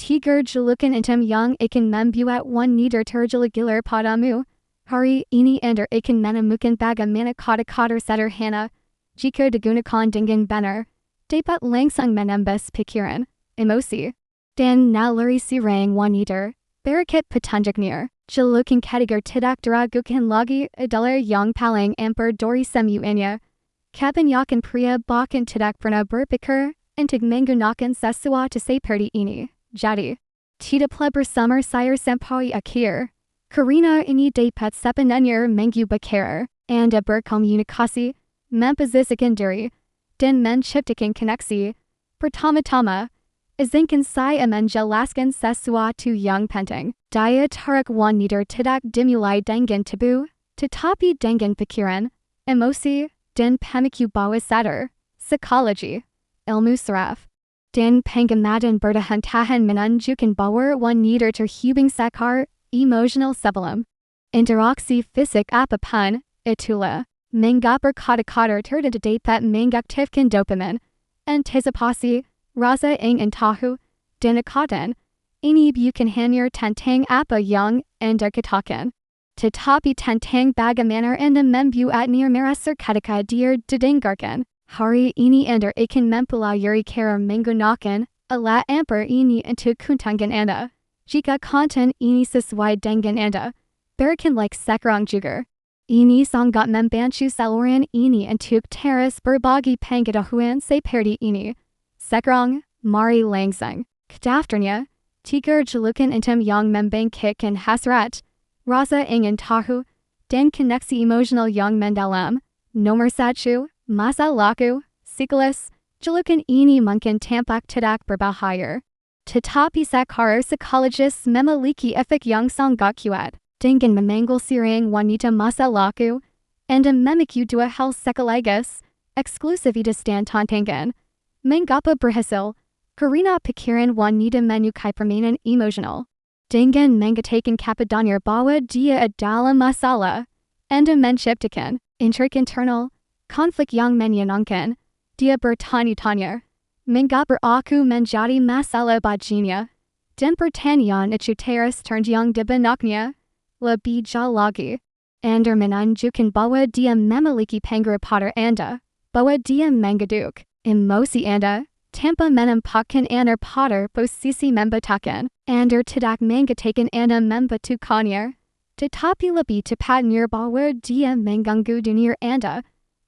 Tiger julukan intim yang akan membuat wanita tergila-gila padamu. Hari ini Anda akan menemukan bagaimana kata-kata sederhana jika digunakan dengan benar dapat langsung menembus pikiran, emosi, dan naluri seorang wanita. Berikut petunjuknya. Julukan ketiga tidak diragukan lagi adalah yang paling ampuh dari semuanya. Kebanyakan pria bahkan tidak pernah berpikir untuk menggunakan sesuatu seperti ini. Jadi, tidaklah bersama saya sampai akhir. Karena ini dapat sepenuhnya mengubah Anda berkomunikasi, memposisikan diri, dan menciptakan koneksi. Pertama-tama, izinkan saya menjelaskan sesuatu yang penting. Daya tarik wanita tidak dimulai dengan tubuh, tetapi dengan pikiran, emosi, dan pemicu bawah sadar, psikologi, ilmu saraf, dan pengamatan bertahan menunjukkan bahwa wanita terhubung secara emosional sebelum interaksi fisik apapun. Itulah mengapa kata-kata tertentu dapat mengaktifkan dopamin, antisipasi, rasa ingin tahu, dan ikatan. Ini bukan hanya tentang apa yang Anda katakan, tetapi tentang bagaimana Anda membuatnya merasa ketika dia didengarkan. Hari ini Anda akan mempelajari cara menggunakan alat ampuh ini untuk keuntungan Anda. Jika konten ini sesuai dengan Anda, berikan like sekarang juga. Ini sangat membantu saluran ini untuk terus berbagi pengetahuan seperti ini. Sekarang, mari langsung ke daftarnya. 3 julukan intim yang membangkitkan hasrat, rasa ingin tahu, dan koneksi emosional yang mendalam. Nomor 1, masa laku, siklus. Julukan ini mungkin tampak tidak berbahaya, tetapi secara psikologis memiliki efek yang sangat kuat. Dengan memanggil seorang wanita masa laku, Anda memicu dua hal sekaligus, eksklusivitas dan tantangan. Mengapa berhasil? Karena pikiran wanita menyukai permainan emosional. Dengan mengatakan kepadanya bahwa dia adalah masalah, Anda menciptakan intrik internal, konflik yang menyenangkan. Dia bertanya-tanya, mengapa aku menjadi masalah baginya? Dan pertanyaan itu terus terjang di benaknya. Lebih jauh lagi, Anda menunjukkan bahwa dia memiliki pengaruh pada Anda, bahwa dia mengeduk emosi Anda, tanpa menempatkan Anda pada posisi membutuhkan. Anda tidak mengatakan Anda membutuhkannya, tetapi lebih tepatnya bahwa dia mengganggu dunia Anda.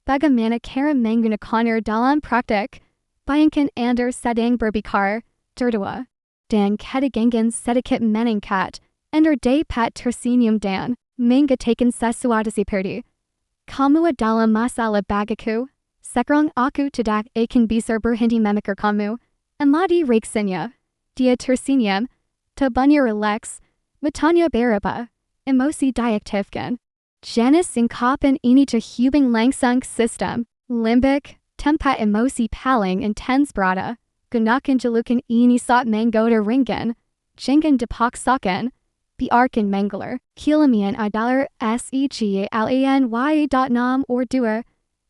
Bagaimana cara menggunakannya dalam praktik? Bayangkan Anda sedang berbicara, tertawa, dan ketegangan sedikit meningkat. Anda dapat tersenyum dan mengatakan sesuatu seperti, kamu adalah masalah bagiku. Sekarang aku tidak akan bisa berhenti memikirkanmu. Amati reaksinya. Dia tersenyum, tubuhnya rileks, matanya berubah, emosi diaktifkan. Jenis ungkapan ini terhubung langsung ke sistem limbik, tempat emosi paling intens berada. Gunakan julukan ini saat menggoda ringan, jangan dipaksakan, biarkan mengalir. Kilamian adalah seglan y.6 or 2.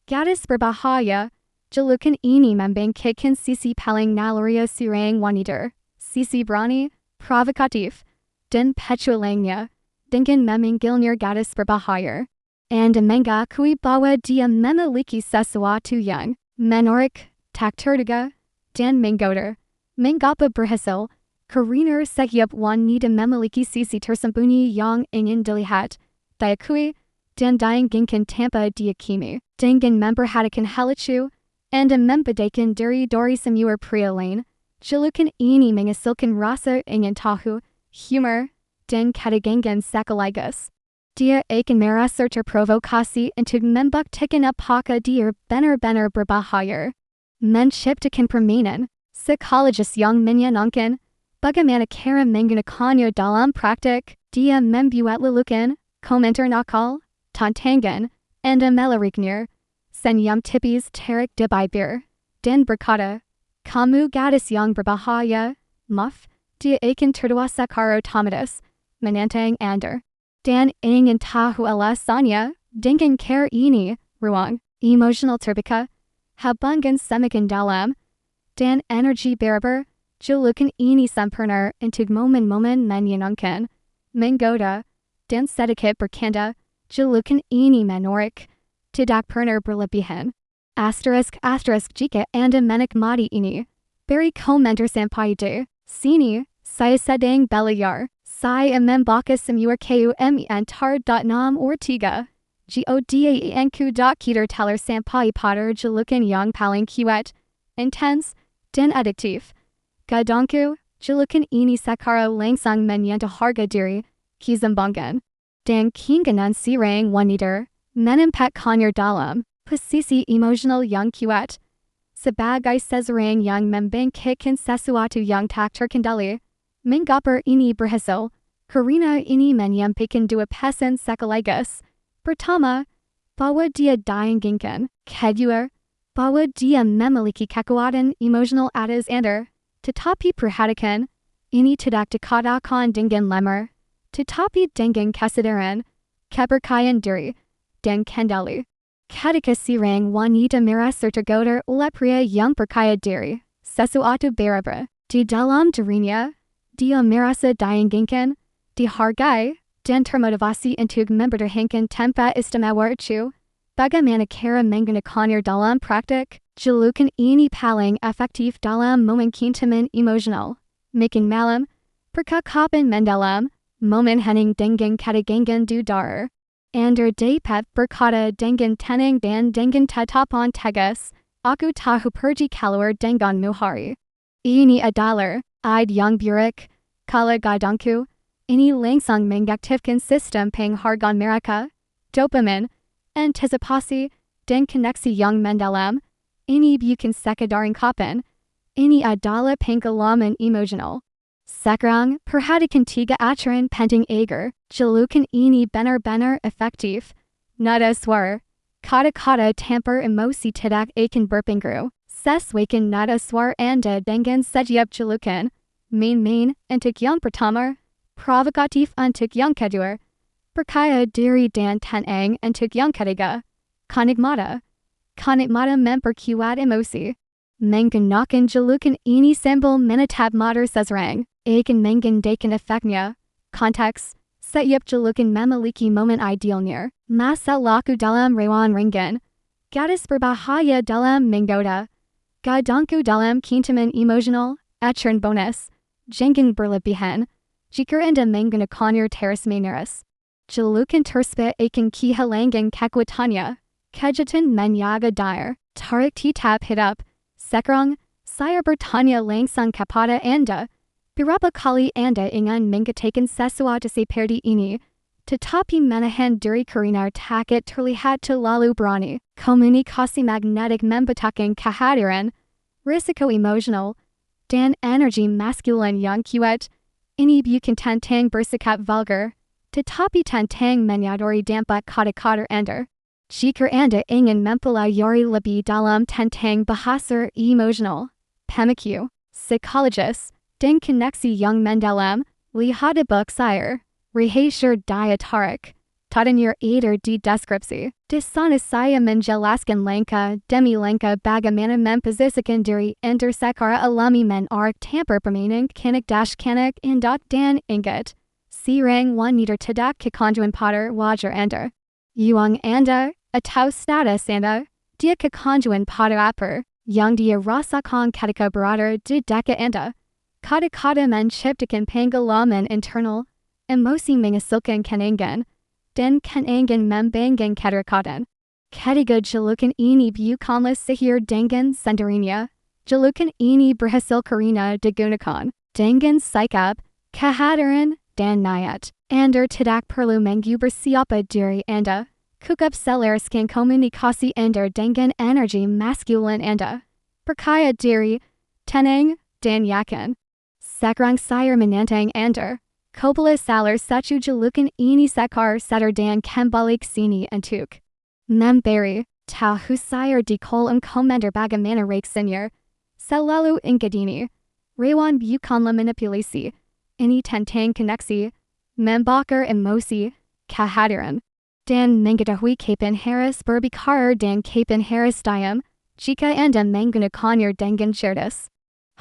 Gadis berbahaya. Julukan ini membangkitkan sisi paling naluri seorang wanita, sisi berani, provokatif, dan petualangnya. Dengan memanggilnya gadis berbahaya, Anda mengakui bahwa dia memiliki sesuatu yang menarik, tak terduga, dan menggoda. Mengapa berhasil? Karena setiap wanita memiliki sisi tersembunyi yang ingin dilihat, diakui, dan diinginkan tanpa diyakini. Dengan memperhatikan hal itu, Anda membedakan diri dari semua pria lain. Julukan ini menghasilkan rasa ingin tahu, humor, dan ketegangan sekaligus. Dia akan merasa terprovokasi untuk membuktikan apakah dia benar-benar berbahaya. Menciptakan permainan psikologis yang menyenangkan. Bagaimana cara menggunakannya dalam praktik? Dia membuat lelukan, komentar nakal, tantangan, Anda melariknya. Senyum tipis terik di bibir, dan berkata, kamu gadis yang berbahaya. Muff, dia akan tertawa secara otomatis, menantang Anda. Dan ingin tahu alasannya, dengan cara ini, ruang emosional terbuka, hubungan semakin dalam, dan energi berubah, Julukan ini sempurna untuk momen-momen menyenangkan. Menggoda dan sedikit bercanda. Julukan ini menarik. Tidak pernah berlebihan. Asterisk jika Anda menikmati ini, beri komentar sampai di sini. Saya sedang belajar. Saya membaca semua komentar.6 or 3. Godaenku kita teller sampai pada julukan yang paling kuat, intens, dan adiktif. Kadangku, julukan ini secara langsung menyentuh harga diri, keseimbangan, dan keinginan seorang wanita menempatkannya dalam posisi emosional yang kuat. Sebagai seseorang yang membangkitkan sesuatu yang tak terkendali, mengapa ini berhasil? Karena ini menyampaikan dua pesan sekaligus. Pertama, bahwa dia diinginkan. Kedua, bahwa dia memiliki kekuatan emosional atas Anda. Tetapi perhatikan, ini tidak dikatakan dengan lemah, tetapi dengan kesadaran, kepercayaan diri, dan kendali. Ketika seorang wanita merasa tergoda oleh pria yang percaya diri, sesuatu berubah. Di dalam dirinya, dia merasa diinginkan, dihargai, dan termotivasi untuk mempertahankan tempat istimewa itu. Bagaimana cara menggunakannya dalam praktik? Julukan ini paling efektif dalam memungkinkan emosional. Makin malam, percakapan mendalam, momen hening dengan kata-kata dudar. Anda dapat berkata dengan tenang dan dengan tatapan tegas, aku tahu pergi keluar denganmu hari ini adalah ide yang buruk. Kalau kadangku, ini langsung mengaktifkan sistem penghargaan mereka, dopamin, antisipasi, dan koneksi yang mendalam. Ini bukan sekadar ungkapan, ini adalah pengalaman emosional. Sekarang, perhatikan 3 aturan penting agar julukan ini benar-benar efektif. Nada suara, kata-kata tanpa emosi tidak akan berpengaruh. Sesuaikan nada suara Anda dengan setiap julukan. Main-main untuk yang pertama, provokatif untuk yang kedua, percaya diri dan tenang untuk yang ketiga. Kanikmata memperkuat emosi. Menggunakan julukan ini sambil menatap mata seseorang akan menggandakan efeknya. Konteks, setiap julukan memiliki momen idealnya. Masa laku dalam rawan ringan. Gadis berbahaya dalam menggoda. Kadangku dalam kintaman emosional. Aturan bonus, jangan berlebihan. Jika Anda menggunakannya terus-menerus, julukan tersebut akan kehilangan kekuatannya. Kejutan menjaga daya tarik tetap hidup. Sekarang, saya bertanya langsung kepada Anda. Berapa kali Anda ingin mengatakan sesuatu seperti ini, tetapi menahan diri karena takut terlihat terlalu berani? Komunikasi magnetik menciptakan kehadiran, risiko emosional, dan energi maskulin yang kuat. Ini bukan tentang bersikap vulgar, tetapi tentang menyadari dampak kata-kata Anda. Jika Anda ingin mempelajari lebih dalam tentang bahasa emosional, pemicu, psikologis, dan koneksi yang mendalam, lihat buku saya, Rahasia Daya Tarik. Tadanya ada di deskripsi. Di sana saya menjelaskan langkah demi langkah bagaimana memposisikan diri Anda secara alami menarik tanpa permainan kanak dan ingat. Seorang wanita tidak kekanduan pada wajah Anda. Uang Anda, atau status Anda, dia kekanduan pada apa yang dia rasakan ketika berada di dekat Anda. Kata-kata menciptakan pengalaman internal, emosi menghasilkan kenangan, dan kenangan membangkitkan kedekatan. Ketiga julukan ini bukanlah sihir dengan sendirinya. Julukan ini berhasil karena digunakan dengan sikap, kehadiran, dan niat. Anda tidak perlu mengubah siapa diri Anda. Cukup selaraskan komunikasi Anda dengan energi maskulin Anda. Percaya diri, tenang, dan yakin. Sekarang saya menantang Anda. Kopala salar satu julukan ini sekarang sadar dan kembali ke sini untuk memberi tahu saya di kolom komentar bagaimana reaksinya. Selalu ingat ini. Rawan bukanlah manipulasi. Ini tentang koneksi, membakar emosi, kehadiran, dan mengetahui kapan harus berbicara dan kapan harus diam. Jika Anda menggunakannya dengan cerdas,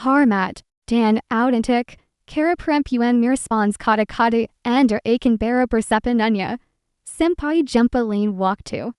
hormat, Dan autentik, kara perempuan merespons kata-kata Anda akan bara bersepananya. Sampai jumpa lain waktu.